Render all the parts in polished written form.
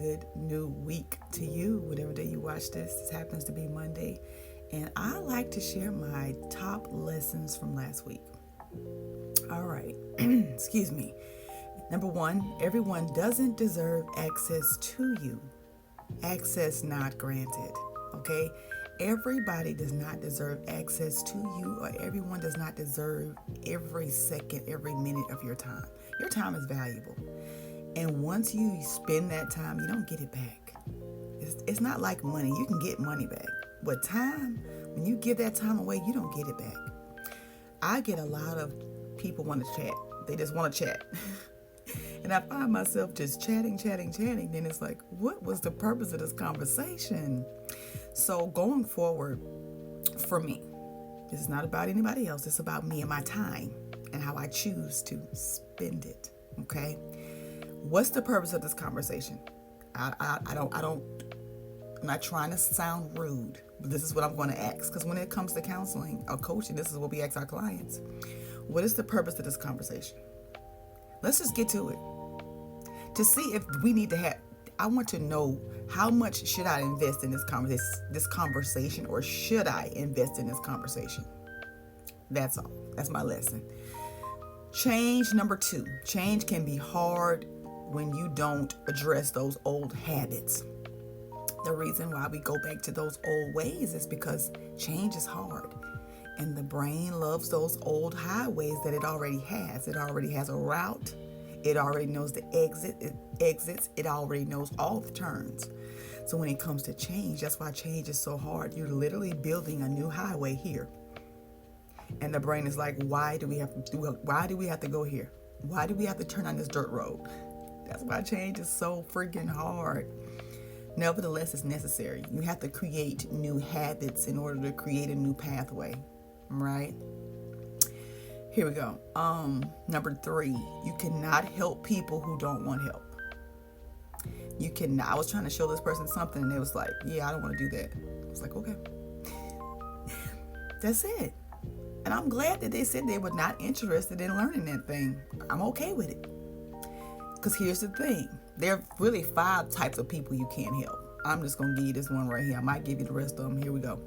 good new week to you. Whatever day you watch this, this happens to be Monday. And I like to share my top lessons from last week. All right, excuse me. Number one, everyone doesn't deserve access to you. Access not granted. Okay? Everybody does not deserve access to you, or everyone does not deserve every second, every minute of your time. Your time is valuable. And once you spend that time, you don't get it back. It's not like money. You can get money back. But time, when you give that time away, you don't get it back. I get a lot of people want to chat. They just want to chat. And I find myself just chatting. Then it's like, what was the purpose of this conversation? So going forward, for me, this is not about anybody else. It's about me and my time and how I choose to spend it. Okay? What's the purpose of this conversation? I'm not trying to sound rude, but this is what I'm going to ask. Because when it comes to counseling or coaching, this is what we ask our clients. What is the purpose of this conversation? Let's just get to it. To see if we need to have, I want to know, how much should I invest in this conversation, or should I invest in this conversation? That's all. That's my lesson. Change number 2. Change can be hard when you don't address those old habits. The reason why we go back to those old ways is because change is hard. And the brain loves those old highways that it already has. It already has a route. It already knows the exits. It already knows all the turns. So when it comes to change, that's why change is so hard. You're literally building a new highway here. And the brain is like, why do we have to go here? Why do we have to turn on this dirt road? That's why change is so freaking hard. Nevertheless, it's necessary. You have to create new habits in order to create a new pathway, right? Here we go. Number 3, you cannot help people who don't want help. You cannot. I was trying to show this person something and they was like, yeah, I don't want to do that. I was like, okay. That's it. And I'm glad that they said they were not interested in learning that thing. I'm okay with it. Because here's the thing. There are really 5 types of people you can't help. I'm just going to give you this one right here. I might give you the rest of them. Here we go.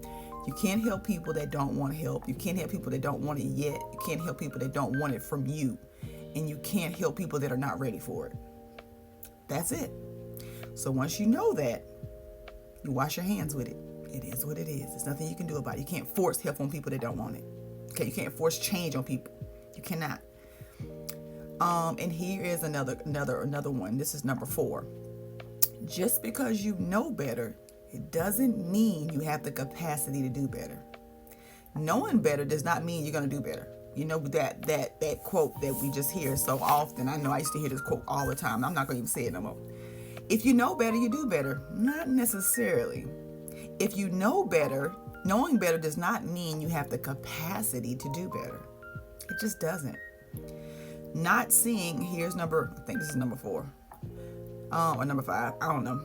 You can't help people that don't want help. You can't help people that don't want it yet. You can't help people that don't want it from you. And you can't help people that are not ready for it. That's it. So once you know that, you wash your hands with it. It is what it is. There's nothing you can do about it. You can't force help on people that don't want it. Okay, you can't force change on people. You cannot. And here is another one. This is number 4. Just because you know better, it doesn't mean you have the capacity to do better. Knowing better does not mean you're going to do better. You know that quote that we just hear so often. I know I used to hear this quote all the time. I'm not going to even say it no more. If you know better, you do better. Not necessarily. If you know better, knowing better does not mean you have the capacity to do better. It just doesn't. Not seeing, I think this is number 4. Or number 5, I don't know.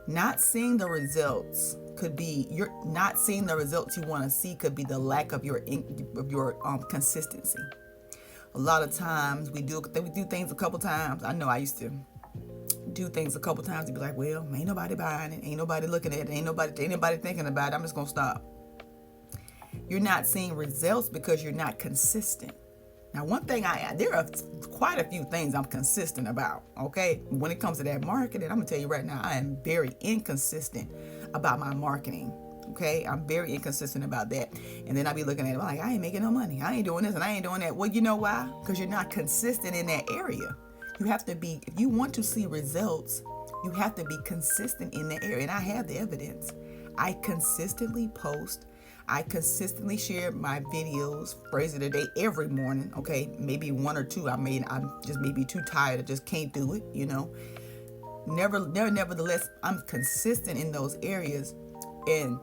Not seeing the results could be, not seeing the results you want to see could be the lack of your consistency. A lot of times we do things a couple times. I know I used to do things a couple times and be like, well, ain't nobody buying it, ain't nobody looking at it, ain't nobody thinking about it, I'm just gonna stop. You're not seeing results because you're not consistent. Now, one thing there are quite a few things I'm consistent about, okay? When it comes to that marketing, I'm going to tell you right now, I am very inconsistent about my marketing, okay? I'm very inconsistent about that. And then I'll be looking at it like, I ain't making no money. I ain't doing this and I ain't doing that. Well, you know why? Because you're not consistent in that area. You have to be, if you want to see results, you have to be consistent in that area. And I have the evidence. I consistently post. I consistently share my videos, phrase of the day, every morning. Okay, maybe 1 or 2 I'm just maybe too tired. I just can't do it, you know. Nevertheless, I'm consistent in those areas, and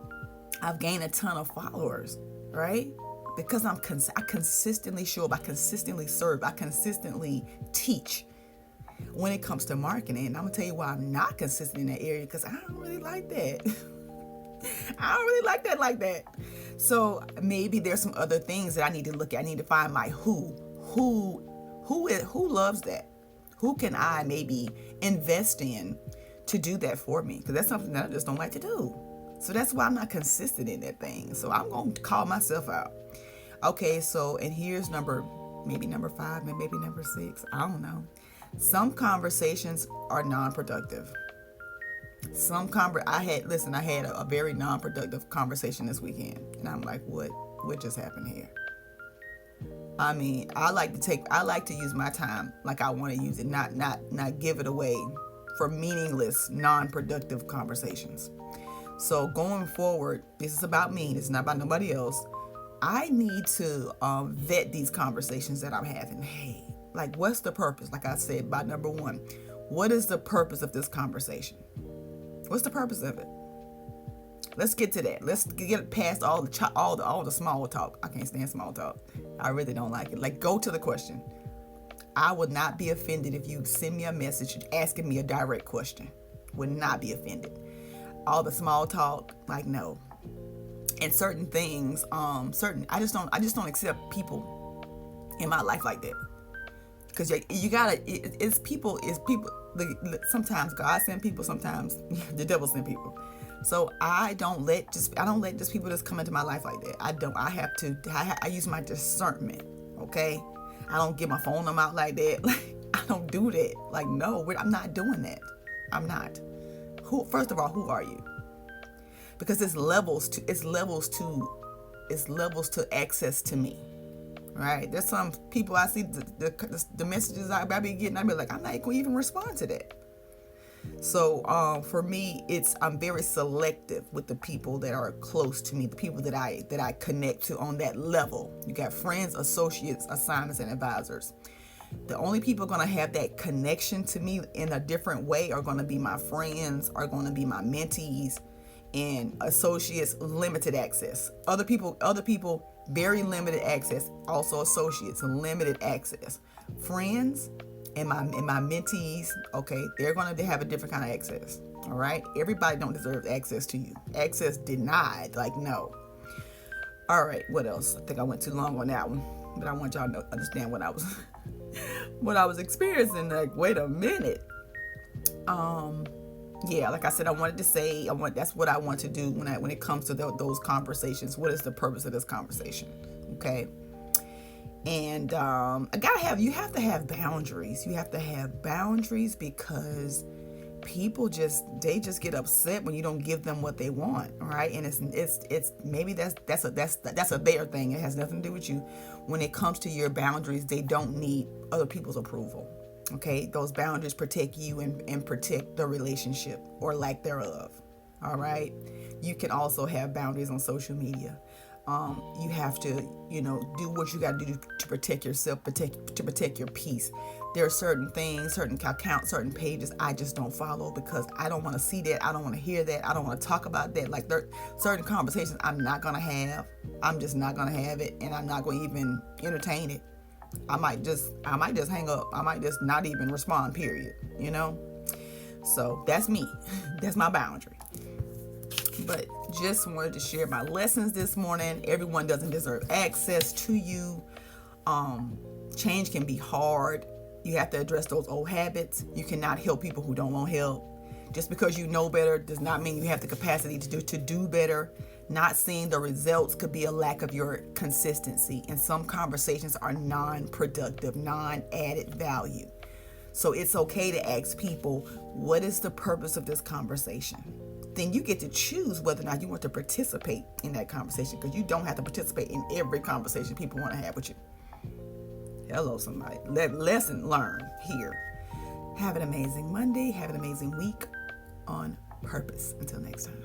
I've gained a ton of followers, right? Because I consistently show up, I consistently serve, I consistently teach. When it comes to marketing, I'm gonna tell you why I'm not consistent in that area, because I don't really like that. I don't really like that. So maybe there's some other things that I need to look at. I need to find my who loves that. Who can I maybe invest in to do that for me, because that's something that I just don't like to do. So that's why I'm not consistent in that thing. So I'm going to call myself out. Okay, so, and here's maybe number 5, maybe number 6. I don't know. Some conversations are non-productive. I had a very non-productive conversation this weekend. And I'm like, what just happened here? I mean, I like to use my time like I want to use it, not give it away for meaningless, non-productive conversations. So going forward, this is about me. This is not about nobody else. I need to vet these conversations that I'm having. Hey, like, what's the purpose? Like I said, about number 1, what is the purpose of this conversation? What's the purpose of it? Let's get to that. Let's get past all the small talk. I can't stand small talk. I really don't like it. Like, go to the question. I would not be offended if you send me a message asking me a direct question. Would not be offended. All the small talk, like, no. And certain things, I just don't accept people in my life like that. Because you gotta, it's people. Sometimes God send people, sometimes the devil send people. So I don't let just people just come into my life like that. I use my discernment. Okay, I don't get my phone number out like that. Like, I don't do that. Like, no, I'm not doing that. I'm not. First of all, who are you? Because it's levels to access to me. Right? There's some people I see the messages I be getting, I be like, I'm not going to even respond to that. So for me, I'm very selective with the people that are close to me, the people that I connect to on that level. You got friends, associates, assignments, and advisors. The only people going to have that connection to me in a different way are going to be my friends, are going to be my mentees, and associates, limited access. Other people, very limited access. Also associates, limited access. Friends and my mentees, okay, they're going to have a different kind of access. All right, everybody don't deserve access to you. Access denied, like, no. All right, what else? I think I went too long on that one, but I want y'all to understand what I was experiencing. Like, wait a minute. Yeah, like I said, that's what I want to do when it comes to those conversations. What is the purpose of this conversation? Okay. And you have to have boundaries. You have to have boundaries because people just get upset when you don't give them what they want. All right. And it's maybe that's a their thing. It has nothing to do with you. When it comes to your boundaries, they don't need other people's approval. Okay, those boundaries protect you and protect the relationship or lack thereof. All right. You can also have boundaries on social media. You have to, do what you got to do to protect yourself, to protect your peace. There are certain things, certain accounts, certain pages I just don't follow because I don't want to see that. I don't want to hear that. I don't want to talk about that. Like, there are certain conversations I'm not going to have. I'm just not going to have it, and I'm not going to even entertain it. I might just hang up. I might just not even respond, period. So that's me. That's my boundary. But just wanted to share my lessons this morning. Everyone doesn't deserve access to you. Change can be hard. You have to address those old habits. You cannot help people who don't want help. Just because you know better does not mean you have the capacity to do better. Not seeing the results could be a lack of your consistency. And some conversations are non-productive, non-added value. So it's okay to ask people, what is the purpose of this conversation? Then you get to choose whether or not you want to participate in that conversation, because you don't have to participate in every conversation people want to have with you. Hello, somebody. Lesson learned here. Have an amazing Monday. Have an amazing week on purpose. Until next time.